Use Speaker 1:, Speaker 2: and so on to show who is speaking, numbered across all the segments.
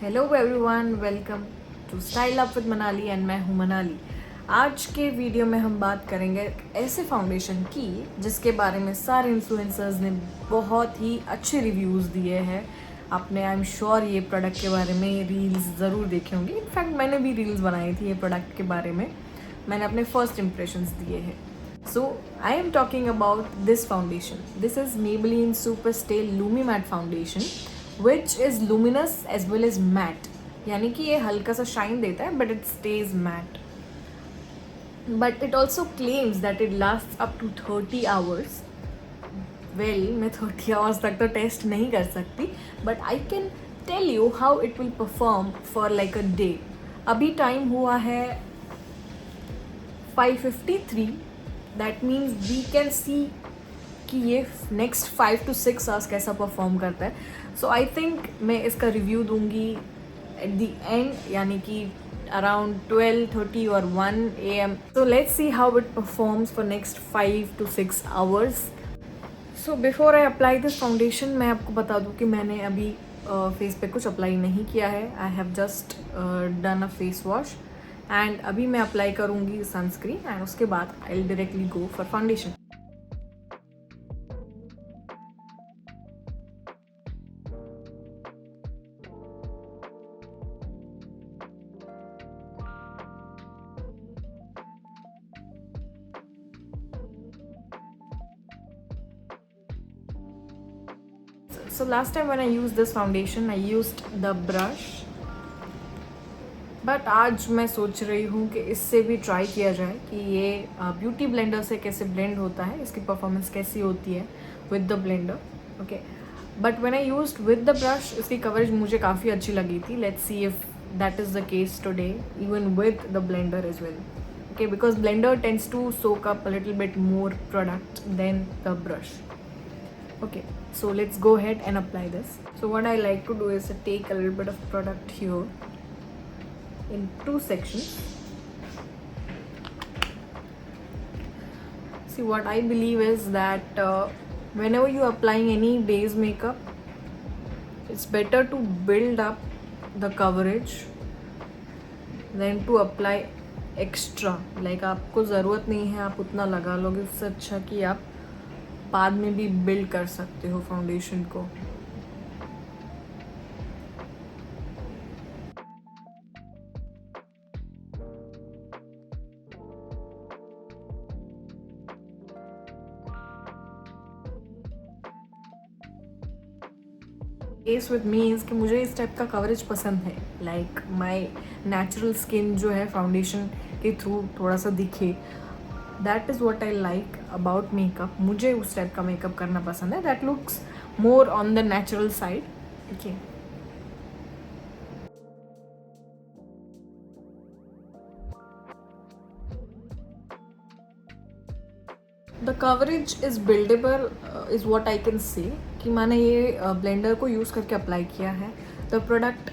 Speaker 1: Hello everyone, welcome to style up with Manali and मैं हूं मनाली। आज के वीडियो में हम बात करेंगे एक ऐसे फाउंडेशन की जिसके बारे में सारे इन्फ्लुएंसर्स ने बहुत ही अच्छे रिव्यूज़ दिए हैं। आपने आई एम श्योर ये प्रोडक्ट के बारे में रील्स ज़रूर देखे होंगे। इनफैक्ट मैंने भी रील्स बनाई थी ये प्रोडक्ट के बारे में। मैंने अपने फर्स्ट इम्प्रेशंस दिए हैं। So I am talking about this foundation. This is Maybelline super stay lumi matte foundation which is luminous as well as matte, यानी कि ये हल्का सा शाइन देता है but it stays matte. But it also claims that it last up to 30 hours. Well, मैं 30 hours तक तो टेस्ट नहीं कर सकती, but I can tell you how it will perform for like a day. अभी time हुआ है 5:53। That means we can see कि ये नेक्स्ट 5 to 6 आवर्स कैसा परफॉर्म करता है। सो आई थिंक मैं इसका रिव्यू दूंगी एट द एंड, यानी कि अराउंड 12:30 और 1 AM। So let's see how it performs for next 5 to 6 hours. So before I apply this foundation, मैं आपको बता दूं कि मैंने अभी फेस पे कुछ अप्लाई नहीं किया है। I have just done a face wash and अभी मैं अप्लाई करूँगी सनस्क्रीन एंड उसके बाद I will directly go for foundation. So last time when I used this foundation, I used the brush. But आज मैं सोच रही हूँ कि इससे भी ट्राई किया जाए कि ये ब्यूटी ब्लेंडर से कैसे ब्लेंड होता है, इसकी परफॉर्मेंस कैसी होती है with the blender. Okay, but when I used with the brush, इसकी कवरेज मुझे काफ़ी अच्छी लगी थी। Let's see if that is the case today even with the blender as well. Okay, because blender tends to soak up a little bit more product than the brush. Okay, so let's go ahead and apply this. So what I like to do is to take a little bit of product here in 2 sections. See, what I believe is that whenever you are applying any base makeup, it's better to build up the coverage than to apply extra. Like आपको ज़रूरत नहीं है आप उतना लगा लोगे, उससे अच्छा कि आप बाद में भी बिल्ड कर सकते हो फाउंडेशन को। केस विद मी इज़ कि मुझे इस टाइप का कवरेज पसंद है। लाइक माई नेचुरल स्किन जो है फाउंडेशन के थ्रू थोड़ा सा दिखे। That is what I like about makeup. मुझे उस टाइप का मेकअप करना पसंद है that looks more on the natural side. Okay, the coverage is buildable is what I can say कि मैंने ये ब्लेंडर को यूज़ करके अप्लाई किया है। द प्रोडक्ट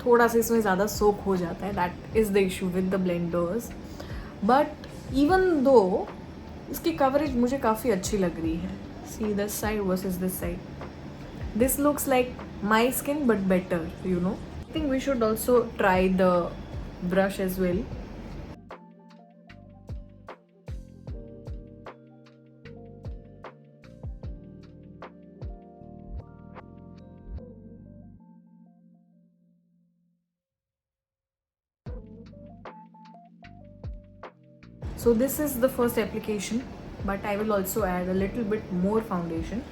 Speaker 1: थोड़ा सा इसमें ज़्यादा सोक हो जाता है, that is the issue with the blenders. But even though इसकी कवरेज मुझे काफ़ी अच्छी लग रही है। See this side versus this side, this looks like my skin but better, you know. I think we should also try the brush as well. So this is the first application, but I will also add a little bit more foundation.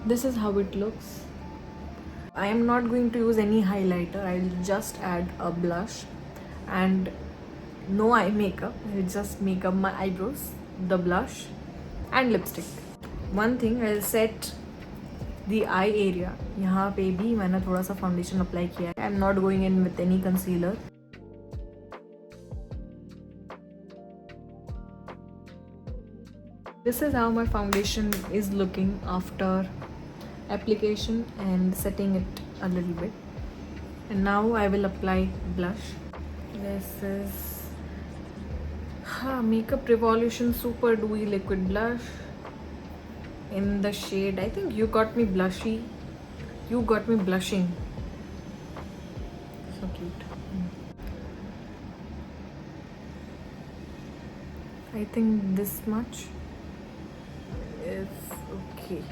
Speaker 1: This is how it looks. I am not going to use any highlighter. I will just add a blush and no eye makeup. I will just make up my eyebrows, the blush and lipstick. One thing, I will set the eye area. यहाँ पे भी मैंने थोड़ा सा foundation apply किया है। I am not going in with any concealer. This is how my foundation is looking after application and setting it a little bit. And now I will apply blush. This is Makeup Revolution Super Dewy Liquid Blush in the shade, I think You Got Me Blushy. You Got Me Blushing. So cute. I think this much is okay.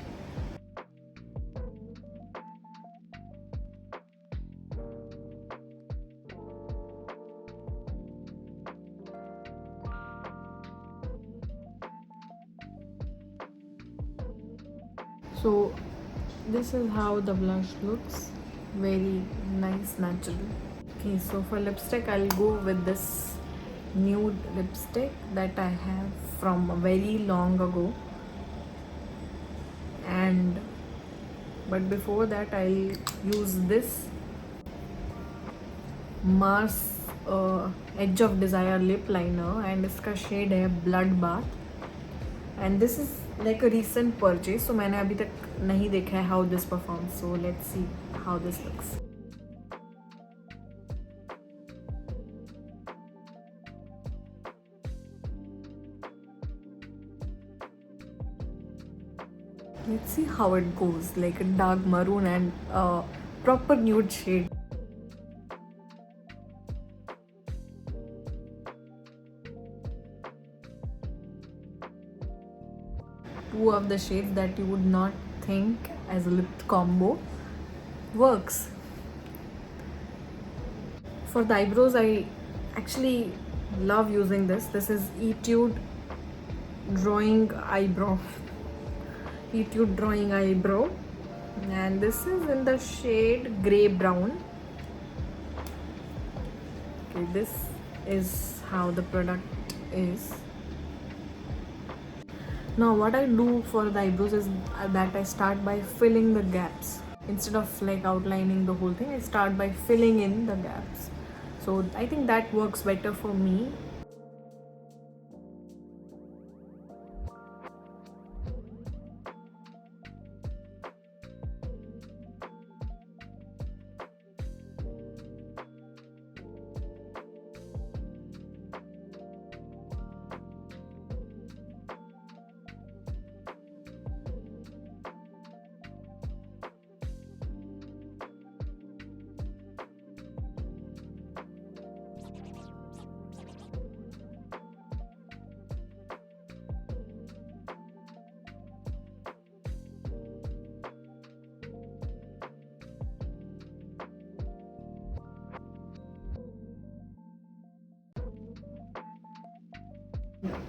Speaker 1: So this is how the blush looks. Very nice, natural. Okay, so for lipstick, I'll go with this nude lipstick that I have from very long ago. And but before that, I'll use this Mars Edge of Desire lip liner, and इसका shade है Bloodbath. And this is like a recent purchase, so मैंने अभी तक नहीं देखा है how this performs. So let's see how this looks. Let's see how it goes, like a dark maroon and proper nude shade. Two of the shades that you would not think as a lip combo works. For the eyebrows, I actually love using this. This is Etude Drawing Eyebrow. Etude Drawing Eyebrow, and this is in the shade Grey Brown. Okay, this is how the product is. Now what I do for the eyebrows is that I start by filling the gaps. Instead of like outlining the whole thing, I start by filling in the gaps. So I think that works better for me.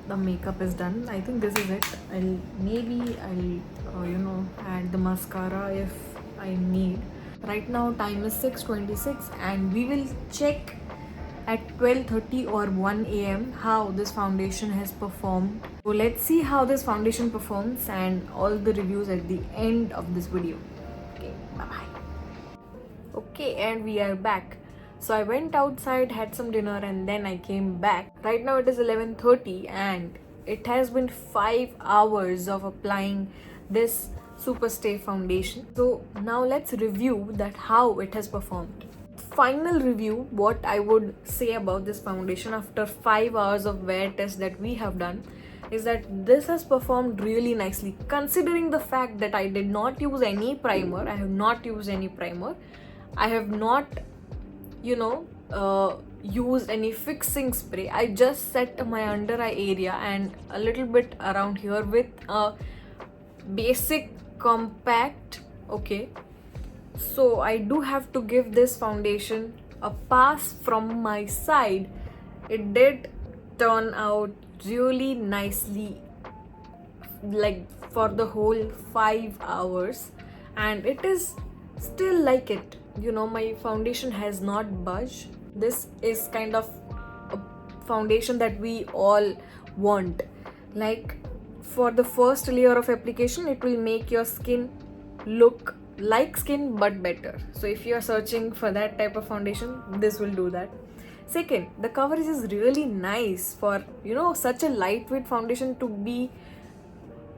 Speaker 1: The makeup is done. I think this is it. I'll add the mascara if I need. Right now time is 6:26 and we will check at 12:30 or 1 a.m. how this foundation has performed. So let's see how this foundation performs and all the reviews at the end of this video. Okay, bye bye. Okay, and we are back. So I went outside, had some dinner, and then I came back. Right now it is 11:30 and it has been 5 hours of applying this Superstay foundation. So now let's review that how it has performed. Final review, what I would say about this foundation after 5 hours of wear test that we have done is that this has performed really nicely, considering the fact that I did not use any primer. I have not used any primer. I have not used any fixing spray. I just set my under eye area and a little bit around here with a basic compact. Okay, so I do have to give this foundation a pass from my side. It did turn out really nicely, like for the whole 5 hours, and it is still like it. My foundation has not budged. This is kind of a foundation that we all want. Like for the first layer of application, it will make your skin look like skin but better. So if you are searching for that type of foundation, this will do that. Second, the coverage is really nice for such a lightweight foundation to be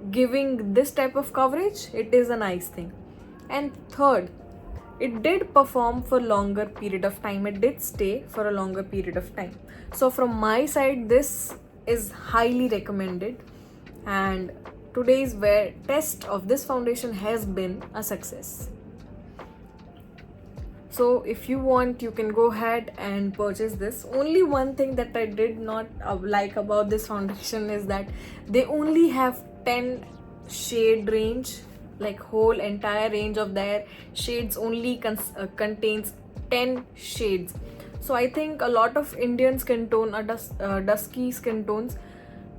Speaker 1: giving this type of coverage. It is a nice thing. And third, it did perform for longer period of time, it did stay for a longer period of time. So from my side, this is highly recommended, and today's wear test of this foundation has been a success. So if you want, you can go ahead and purchase this. Only one thing that I did not like about this foundation is that they only have 10 shade range, like whole entire range of their shades only contains 10 shades. So I think a lot of Indian skin tone or dusky skin tones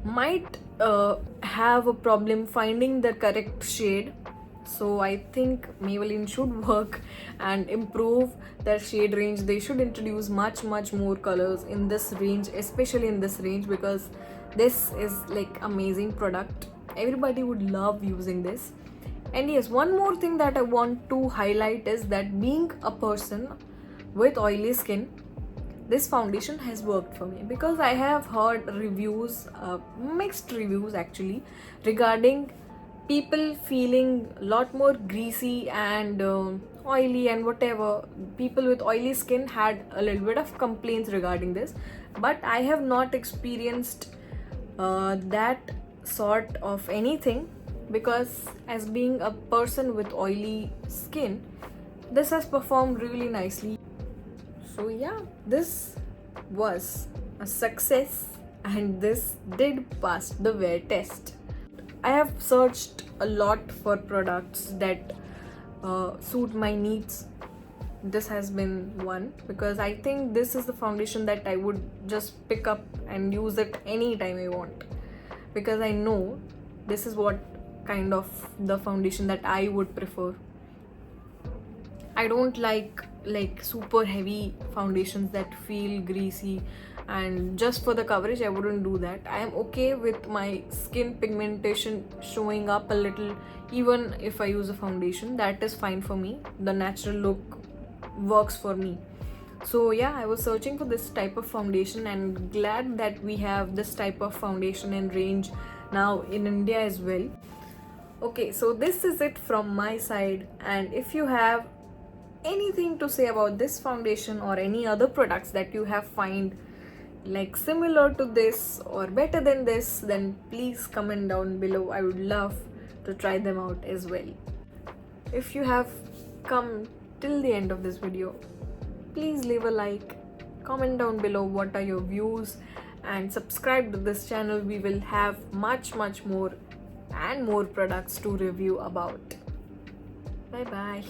Speaker 1: might have a problem finding the correct shade. So I think Maybelline should work and improve their shade range. They should introduce much more colors in this range, especially in this range, because this is like amazing product. Everybody would love using this. And yes, one more thing that I want to highlight is that being a person with oily skin, this foundation has worked for me, because I have heard reviews, mixed reviews actually, regarding people feeling a lot more greasy and oily and whatever. People with oily skin had a little bit of complaints regarding this, but I have not experienced that sort of anything, because as being a person with oily skin, this has performed really nicely. So yeah, this was a success and this did pass the wear test. I have searched a lot for products that suit my needs. This has been one, because I think this is the foundation that I would just pick up and use it anytime I want, because I know this is what kind of the foundation that I would prefer. I don't like super heavy foundations that feel greasy, and just for the coverage I wouldn't do that. I am okay with my skin pigmentation showing up a little even if I use a foundation. That is fine for me. The natural look works for me. So yeah, I was searching for this type of foundation and glad that we have this type of foundation and range now in India as well. Okay, so this is it from my side, and if you have anything to say about this foundation or any other products that you have find like similar to this or better than this, then please comment down below. I would love to try them out as well. If you have come till the end of this video, please leave a like, comment down below what are your views, and subscribe to this channel. We will have much more and more products to review about. Bye bye.